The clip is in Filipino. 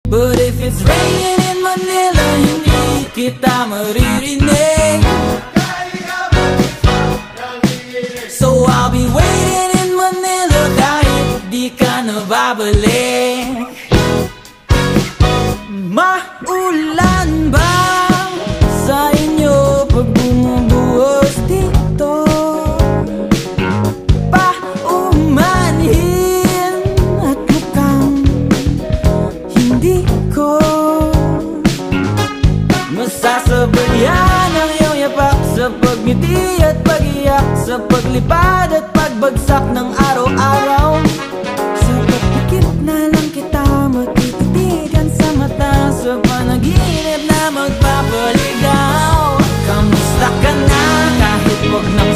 But if it's raining in Manila, hindi kita maririnig. So I'll be waiting in Manila kahit di ka na babalik. Maulan ba sa inyo pag bumubuhos dito? Paumanhin at mukhang hindi ko masasabayan ang iyong yapak sa pagngiti at pag-iyak, sa paglipad at pagbagsak ng araw-araw. Sa pagpikit na lang kita matititigan sa mata, sa panaginip na magpapaligaw. Kamusta ka na kahit wag nang